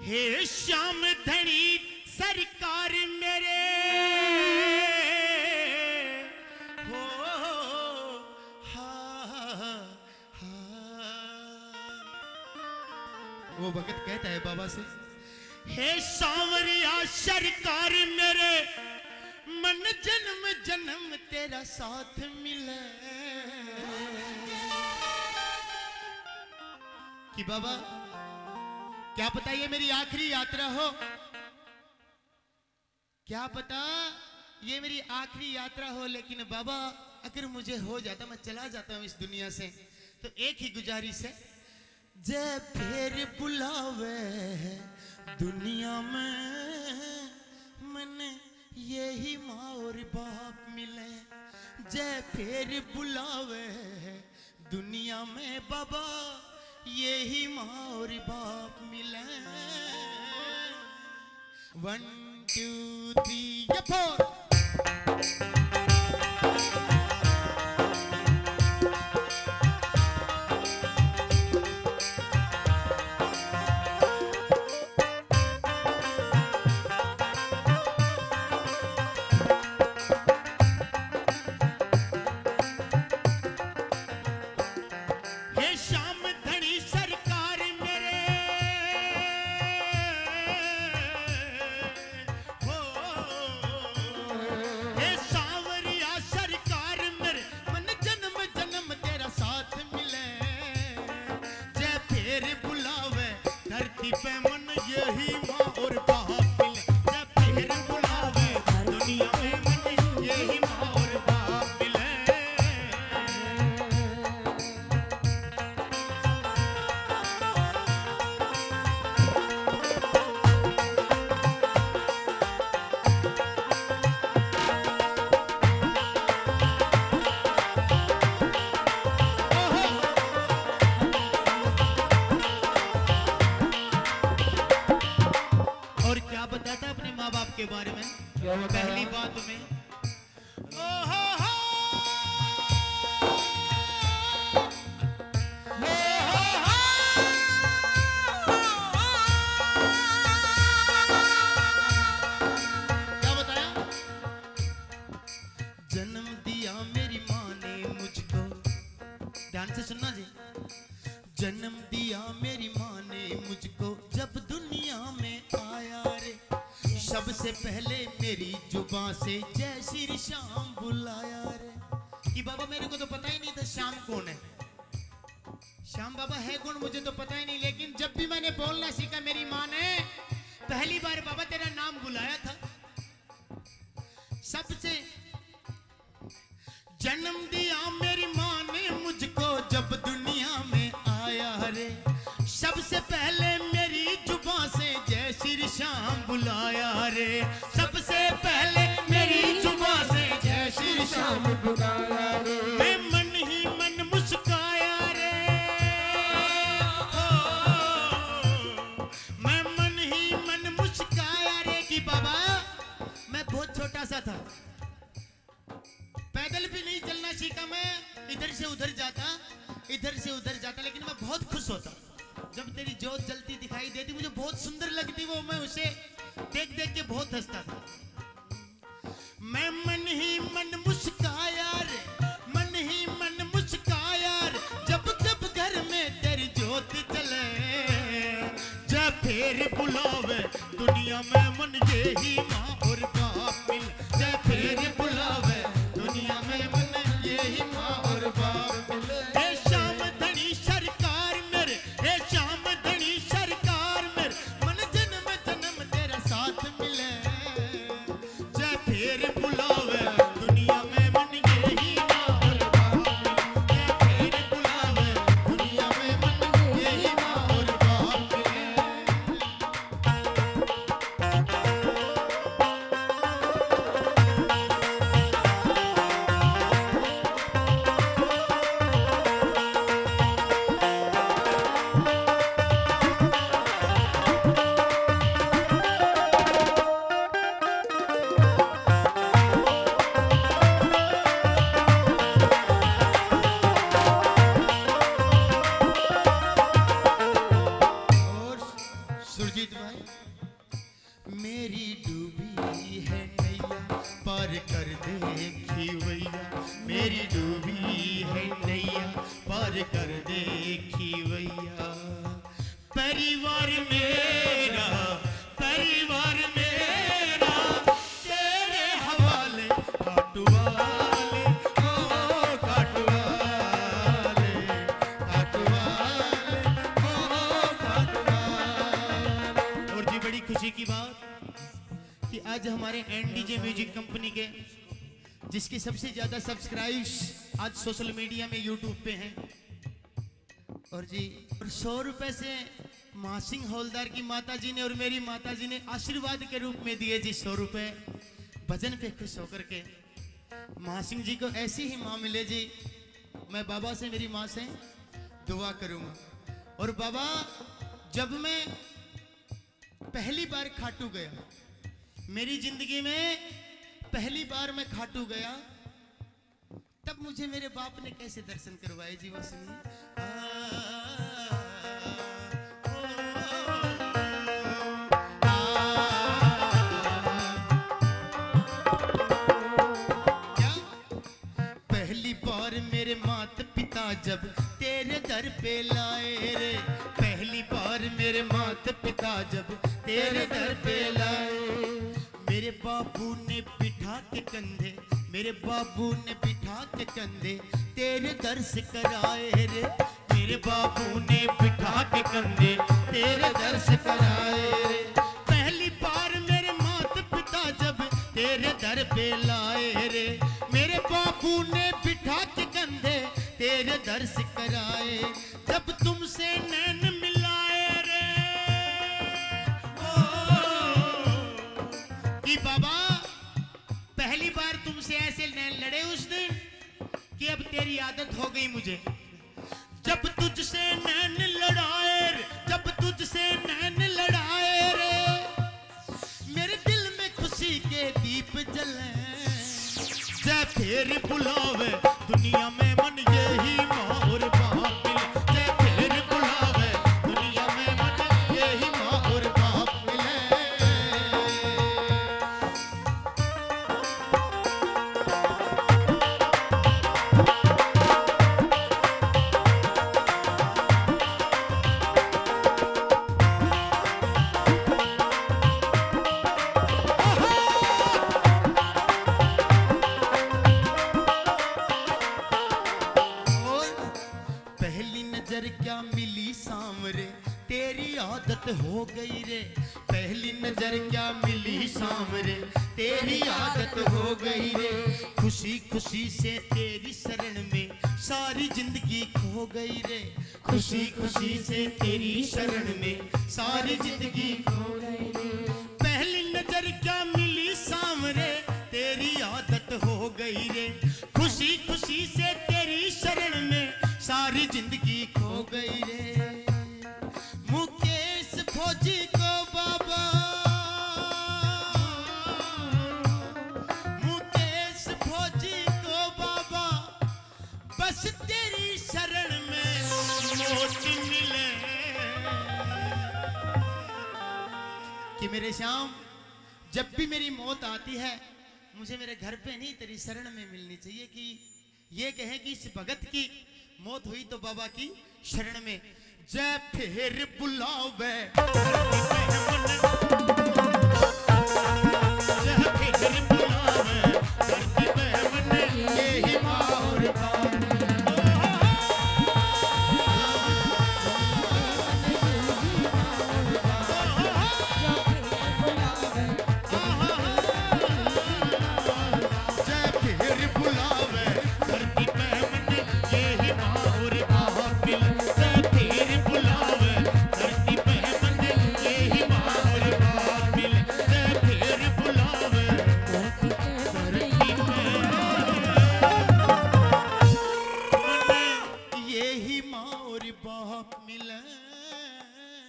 हे श्याम धनी सरकार मेरे हो वो भगत कहता है बाबा से, हे सांवरिया सरकार मेरे मन जन्म जन्म तेरा साथ मिले। कि बाबा क्या पता ये मेरी आखिरी यात्रा हो, क्या पता ये मेरी आखिरी यात्रा हो, लेकिन बाबा अगर मुझे हो जाता, मैं चला जाता हूं इस दुनिया से, तो एक ही गुजारिश है, जय फिर बुलावे दुनिया में मन यही माँ और बाप मिले। जय फिर बुलावे दुनिया में बाबा यही माँ और बाप मिले। 1 2 3 4 के बारे में। पहली बात में क्या बताया, जन्म दिया मेरी माँ ने मुझको, ध्यान से सुनना जी, जन्म दिया मेरी माँ ने मुझको जब दुनिया में आया रे, सबसे पहले मेरी जुबान से जय श्री श्याम बुलाया रे। कि बाबा मेरे को तो पता ही नहीं था श्याम कौन है, श्याम बाबा है कौन मुझे तो पता ही नहीं, लेकिन जब भी मैंने बोलना सीखा मेरी माँ ने पहली बार बाबा तेरा नाम बुलाया था। सबसे जन्म दिया मेरी माँ ने मुझको जब दुनिया में आया रे, सबसे पहले मेरी जुबान से जय श्री श्याम बुलाया रे, सबसे पहले मेरी जुबान से जय श्री श्याम बुलाया रे। मैं मन ही मन मुस्काया रे, मैं मन ही मन मुस्काया रे। कि बाबा मैं बहुत छोटा सा था, पैदल भी नहीं चलना सीखा, मैं इधर से उधर जाता, इधर से उधर जाता, लेकिन मैं बहुत खुश होता जब तेरी जोत जलती दिखाई देती, मुझे बहुत सुंदर लगती वो, मैं उसे देख देख के बहुत हंसता था। मैं मन ही मन मुस्काया रे, मन ही मन मुस्काया रे, जब जब घर में तेरी जोत जले, जब फिर बुलावे दुनिया में मन यही माँ और बाप मिल, जब फिर बुलावे दुनिया में मन यही माँ और बाप मिल। हे श्याम धनी सरकार मेरे, हे श्याम धनी सरकार मेरे, मन जन्म जन्म तेरा साथ मिले, जय फिर बुलावे दुनिया में मन यही माँ और बाप मिले, जय फिर बुलावे दुनिया में मन यही माँ और बाप मिले। भाई। मेरी डूबी है नैया पार कर दे खीवैया, मेरी डूबी है नैया पार कर दे खीवैया। परिवार मेरा, परिवार मेरा तेरे हवाले, काटुवाले ओ काटुवाले, काटुवाले ओ काटुवाले। और जी बड़ी खुशी की बात कि आज हमारे एनडीजे म्यूजिक कंपनी के जिसके सबसे ज्यादा सब्सक्राइब्स आज सोशल मीडिया में यूट्यूब पे हैं, और जी 100 रुपए से महासिंह हौलदार की माताजी ने और मेरी माताजी ने आशीर्वाद के रूप में दिए जी 100 रुपए भजन पे खुश होकर के। महासिंह जी को ऐसी ही माँ मिले जी। मैं बाबा से, मेरी माँ से दुआ करूंगा। और बाबा, जब मैं पहली बार खाटू गया, मेरी जिंदगी में पहली बार मैं खाटू गया, तब मुझे मेरे बाप ने कैसे दर्शन करवाए जी, वो सुनिए। पहली बार मेरे माता पिता जब तेरे दर पे लाए रे, पहली बार मेरे माता पिता जब तेरे दर पे लाए, मेरे बाबू ने बिठा के कंधे, मेरे बाबू ने बिठा के कंधे तेरे दर्श कराए रे, मेरे बाबू ने बिठा के कंधे तेरे दर्श कराए रे। पहली बार मेरे माता पिता जब तेरे दर पे लाए रे, मेरे बाबू ने बिठा के कंधे तेरे दर्श कराए। जब तुमसे नैन मिलाए रे कि बाबा पहली बार तुमसे ऐसे नैन लड़े उस दिन कि अब तेरी आदत हो गई मुझे। जब तुझसे नैन लड़ाए रे, जब तुझसे नैन लड़ाए रे, मेरे दिल में खुशी के दीप जले, जय फिर बुलावे दुनिया में मन यही माँ और बाप मिले, जय फिर बुलावे दुनिया में मन यही माँ और बाप मिले। क्या मिली सांवरे तेरी आदत हो गई रे, पहली नजर क्या मिली सांवरे तेरी आदत हो गई रे, खुशी खुशी से तेरी शरण में सारी जिंदगी खो गई रे, खुशी खुशी से तेरी शरण में सारी जिंदगी खो गई रे। पहली नजर क्या मिली सांवरे तेरी आदत हो गई रे, खुशी खुशी से तेरी शरण में सारी जिंदगी खो गई रे। मुकेश फौजी को बाबा, मुकेश फौजी को बाबा, बस तेरी शरण में मौत मिले। कि मेरे श्याम, जब भी मेरी मौत आती है मुझे मेरे घर पे नहीं तेरी शरण में मिलनी चाहिए, कि ये कहे कि इस भगत की मौत हुई तो बाबा की शरण में। जय फिर बुलावे